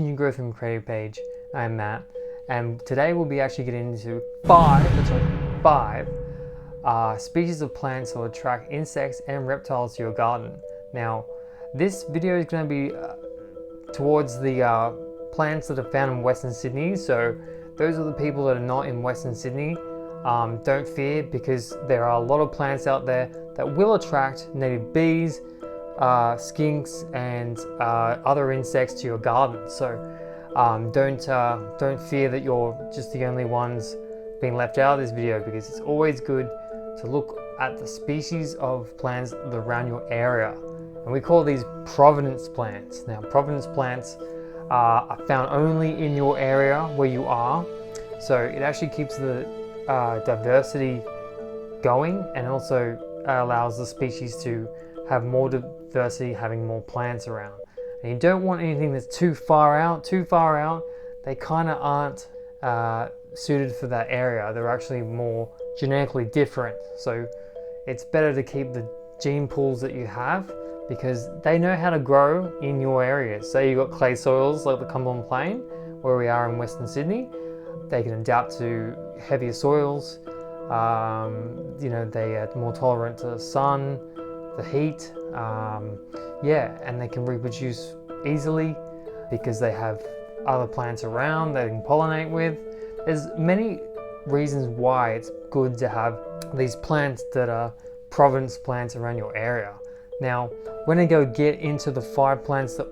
New Growth and Creative page. I'm Matt, and today we'll be actually getting into five species of plants that will attract insects and reptiles to your garden. Now, this video is going to be towards the plants that are found in Western Sydney. So those are the people that are not in Western Sydney. Don't fear, because there are a lot of plants out there that will attract native bees, skinks, and other insects to your garden. So don't fear that you're just the only ones being left out of this video, because it's always good to look at the species of plants that are around your area. And we call these provenance plants. Now, provenance plants are found only in your area where you are. So it actually keeps the diversity going, and also allows the species to have more diversity, having more plants around. And you don't want anything that's too far out. They kind of aren't suited for that area. They're actually more genetically different. So it's better to keep the gene pools that you have, because they know how to grow in your area. Say you've got clay soils like the Cumberland Plain, where we are in Western Sydney. They can adapt to heavier soils. They are more tolerant to the sun, the heat. And they can reproduce easily because they have other plants around they can pollinate with. There's many reasons why it's good to have these plants that are provenance plants around your area. Now, we're going to go get into the 5 plants that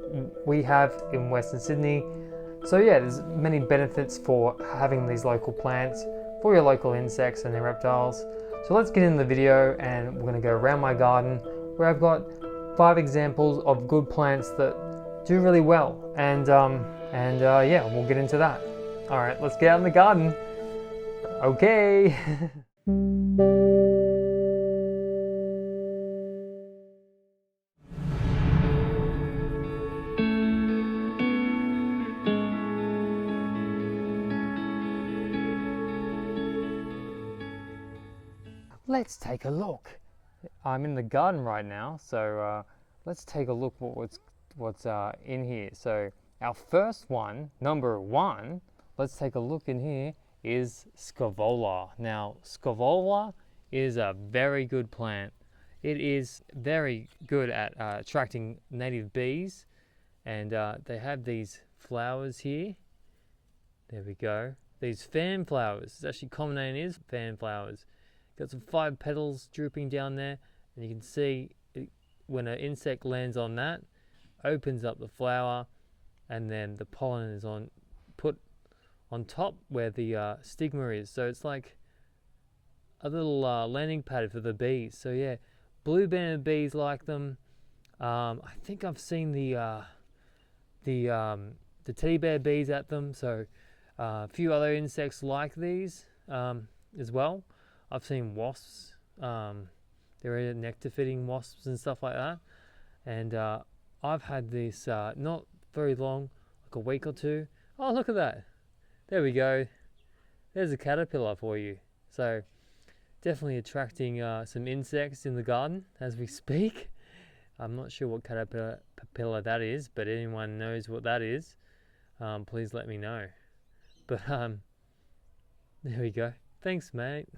we have in Western Sydney. So yeah, there's many benefits for having these local plants for your local insects and their reptiles. So let's get into the video, and we're going to go around my garden where I've got 5 examples of good plants that do really well. And we'll get into that. All right, let's get out in the garden. Okay. Let's take a look. I'm in the garden right now, so let's take a look what's in here. So our first one, number 1, let's take a look in here, is Scaevola. Now, Scaevola is a very good plant. It is very good at attracting native bees, and they have these flowers here. There we go. These fan flowers. It's actually common name is fan flowers. Got some 5 petals drooping down there, and you can see it, when an insect lands on that, opens up the flower, and then the pollen is put on top where the stigma is. So it's like a little landing pad for the bees. So yeah, blue-banded bees like them. I think I've seen the teddy bear bees at them. So a few other insects like these as well. I've seen wasps. They're nectar-feeding wasps and stuff like that. And I've had this not very long, like a week or 2. Oh, look at that. There we go. There's a caterpillar for you. So definitely attracting some insects in the garden as we speak. I'm not sure what caterpillar that is, but anyone knows what that is, please let me know. But there we go. Thanks, mate.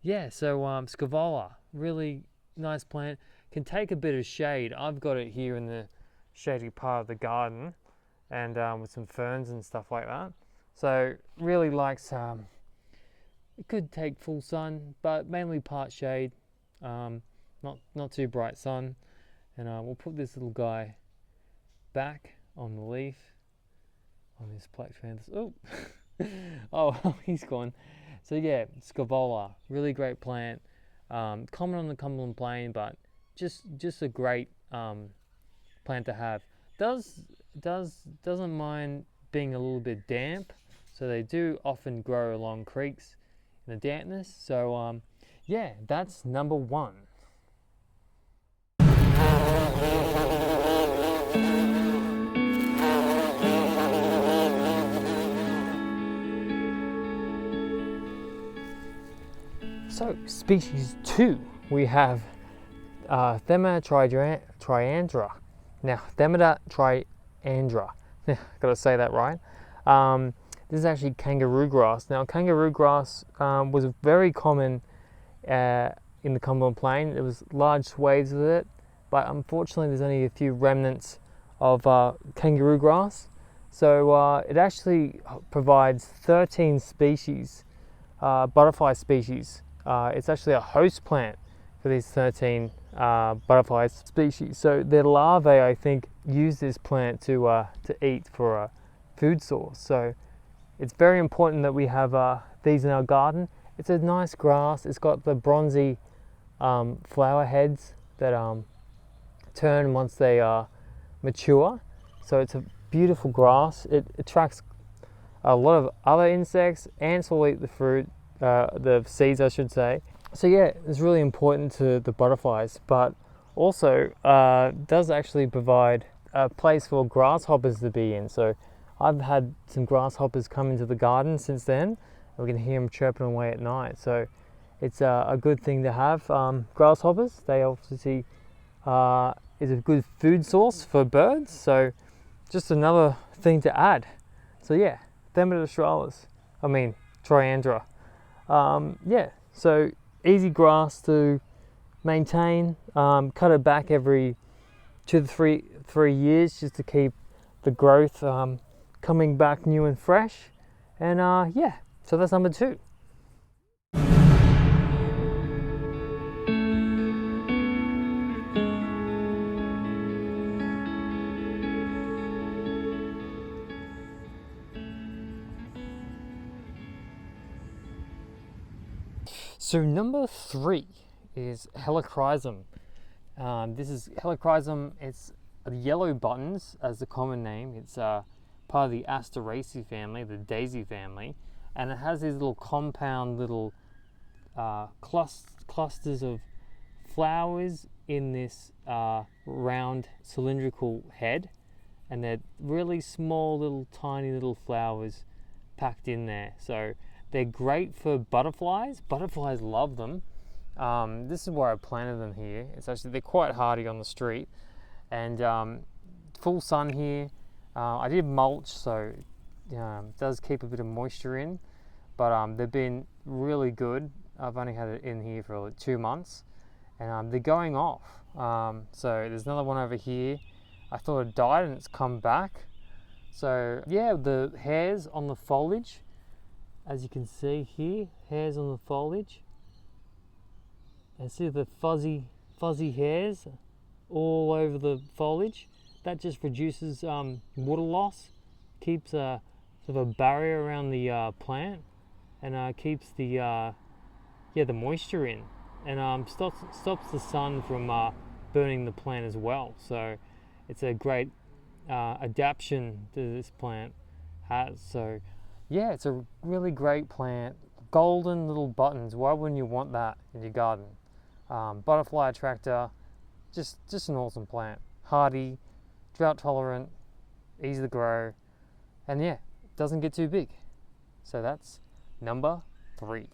Yeah, so Scaevola, really nice plant. Can take a bit of shade. I've got it here in the shady part of the garden, and with some ferns and stuff like that. So really likes, it could take full sun, but mainly part shade, not too bright sun. And we'll put this little guy back on the leaf, on this black fan. Oh, oh, he's gone. So yeah, Scaevola, really great plant. Common on the Cumberland Plain, but just a great plant to have. Doesn't mind being a little bit damp, so they do often grow along creeks in the dampness. So yeah, that's number 1. So species 2, we have Themata triandra. Now, Themata triandra. Gotta say that right. This is actually kangaroo grass. Now, kangaroo grass was very common in the Cumberland Plain. There was large swathes of it, but unfortunately there's only a few remnants of kangaroo grass. So it actually provides 13 species, butterfly species. It's actually a host plant for these 13 butterfly species. So their larvae, I think, use this plant to eat for a food source. So it's very important that we have these in our garden. It's a nice grass. It's got the bronzy flower heads that turn once they mature. So it's a beautiful grass. It attracts a lot of other insects. Ants will eat the fruit, the seeds, I should say. So yeah, it's really important to the butterflies, but also does actually provide a place for grasshoppers to be in. So I've had some grasshoppers come into the garden since then. We can hear them chirping away at night. So it's a good thing to have. Grasshoppers, they obviously is a good food source for birds. So just another thing to add. So yeah, Thermid australis, I mean Triandra. Yeah, so easy grass to maintain. Cut it back every 2 to 3 years just to keep the growth coming back new and fresh. And yeah, so that's number 2. So number 3 is Helichrysum. This is Helichrysum. It's the yellow buttons as the common name. It's part of the Asteraceae family, the daisy family, and it has these little compound little clusters of flowers in this round cylindrical head, and they're really small little tiny little flowers packed in there. So they're great for butterflies. Butterflies love them. This is where I planted them here. It's actually, they're quite hardy on the street, and full sun here. I did mulch, so it does keep a bit of moisture in, but they've been really good. I've only had it in here for like 2 months, and they're going off. So there's another one over here. I thought it died and it's come back. So yeah, the hairs on the foliage, as you can see here, hairs on the foliage, and see the fuzzy hairs all over the foliage. That just reduces water loss, keeps sort of a barrier around the plant, and keeps the moisture in, and stops the sun from burning the plant as well. So it's a great adaptation that this plant has. So yeah, it's a really great plant. Golden little buttons. Why wouldn't you want that in your garden? Butterfly attractor. Just an awesome plant. Hardy, drought tolerant, easy to grow, and yeah, doesn't get too big. So that's number 3.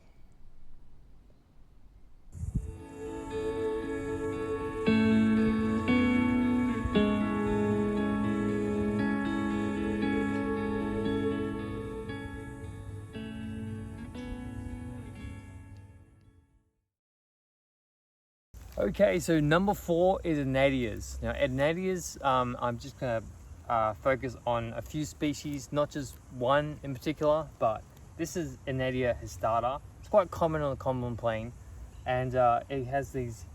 Okay, so number 4 is Adnadias. Now Adnadias, I'm just going to focus on a few species, not just one in particular, but this is Adnadia Hisada. It's quite common on the Cumberland Plain, and it has these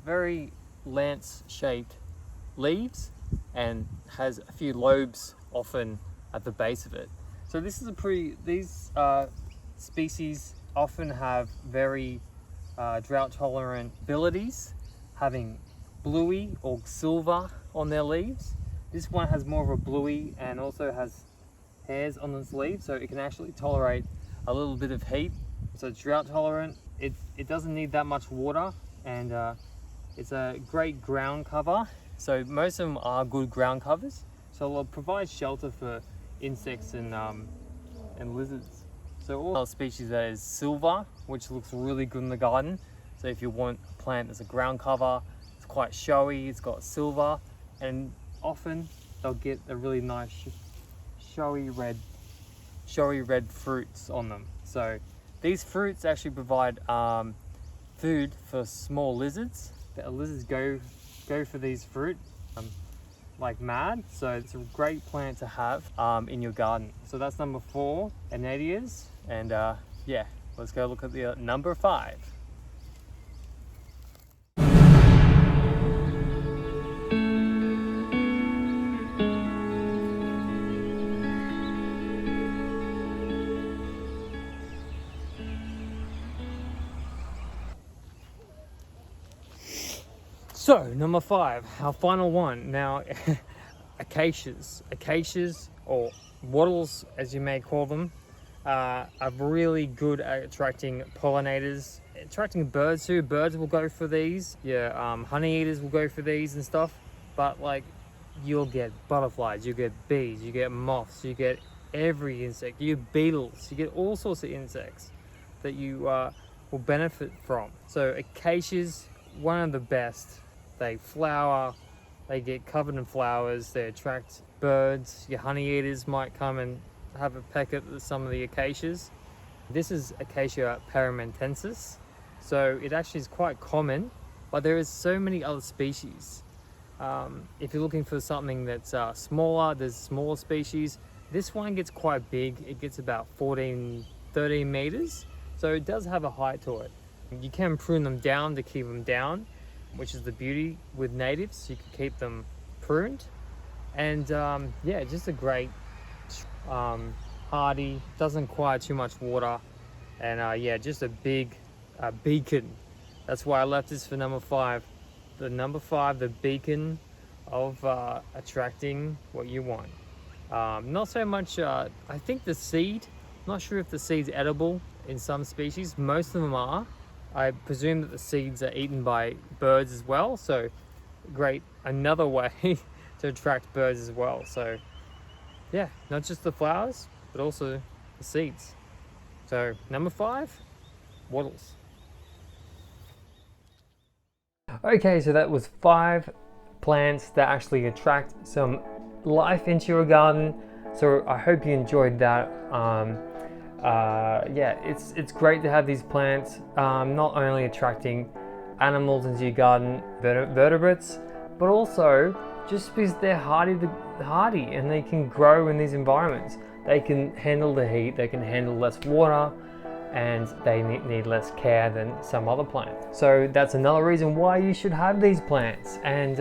very lance-shaped leaves and has a few lobes often at the base of it. So this is these species often have very drought tolerant abilities, having bluey or silver on their leaves. This one has more of a bluey and also has hairs on its leaves, so it can actually tolerate a little bit of heat. So it's drought tolerant. It doesn't need that much water, and it's a great ground cover. So most of them are good ground covers. So it'll provide shelter for insects and lizards. So all the species that is silver, which looks really good in the garden. So if you want a plant that's a ground cover, it's quite showy, it's got silver, and often they'll get a really nice showy red fruits on them. So these fruits actually provide food for small lizards. The lizards go for these fruit like mad. So it's a great plant to have in your garden. So that's number 4, Anadias. And yeah, let's go look at the number 5. So, number 5, our final one. Now, acacias or wattles, as you may call them, are really good at attracting pollinators, attracting birds too. Birds will go for these. Yeah, honey eaters will go for these and stuff. But like, you'll get butterflies, you get bees, you get moths, you get every insect, you get beetles, you get all sorts of insects that you will benefit from. So acacias, one of the best. They flower, they get covered in flowers, they attract birds. Your honey eaters might come and have a peck at some of the acacias. This is Acacia paramentensis, so it actually is quite common, but there is so many other species. If you're looking for something that's smaller, there's smaller species. This one gets quite big. It gets about 13 meters, so it does have a height to it. You can prune them down to keep them down, which is the beauty with natives. You can keep them pruned, and yeah, just a great hardy, doesn't require too much water, and yeah, just a big beacon. That's why I left this for number 5. The number 5, the beacon of attracting what you want. Not so much, I think the seed, not sure if the seed's edible in some species. Most of them are. I presume that the seeds are eaten by birds as well, so great, another way to attract birds as well. So yeah, not just the flowers, but also the seeds. So number 5, wattles. Okay, so that was 5 plants that actually attract some life into your garden. So I hope you enjoyed that. Yeah, it's great to have these plants, not only attracting animals into your garden, vertebrates, but also just because they're hardy and they can grow in these environments. They can handle the heat, they can handle less water, and they need less care than some other plants. So that's another reason why you should have these plants. And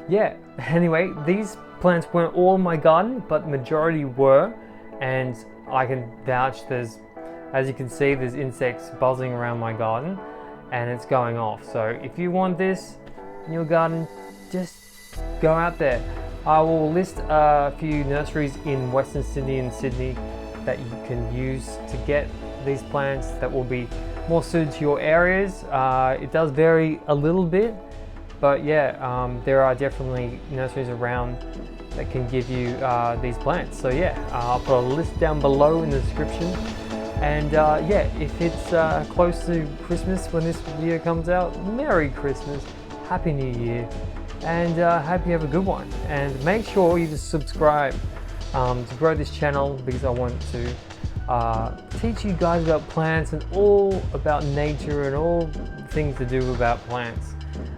yeah, anyway, these plants weren't all in my garden, but the majority were, and I can vouch there's, as you can see, there's insects buzzing around my garden and it's going off. So if you want this in your garden, just go out there. I will list a few nurseries in Western Sydney and Sydney that you can use to get these plants that will be more suited to your areas. It does vary a little bit, but yeah, there are definitely nurseries around that can give you these plants. So yeah, I'll put a list down below in the description. And yeah, if it's close to Christmas when this video comes out, Merry Christmas, Happy New Year, and hope you have a good one. And make sure you just subscribe to grow this channel, because I want to teach you guys about plants and all about nature and all things to do about plants.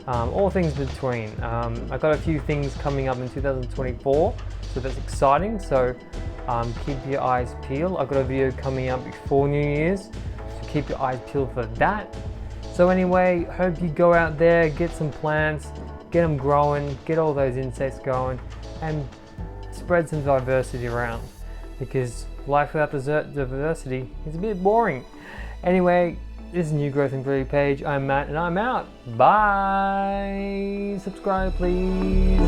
All things between. I've got a few things coming up in 2024, so that's exciting. So keep your eyes peeled. I've got a video coming up before New Year's, so keep your eyes peeled for that. So anyway, hope you go out there, get some plants, get them growing, get all those insects going, and spread some diversity around, because life without diversity is a bit boring. Anyway, this is New Growth and Beauty page. I'm Matt and I'm out. Bye. Subscribe, please.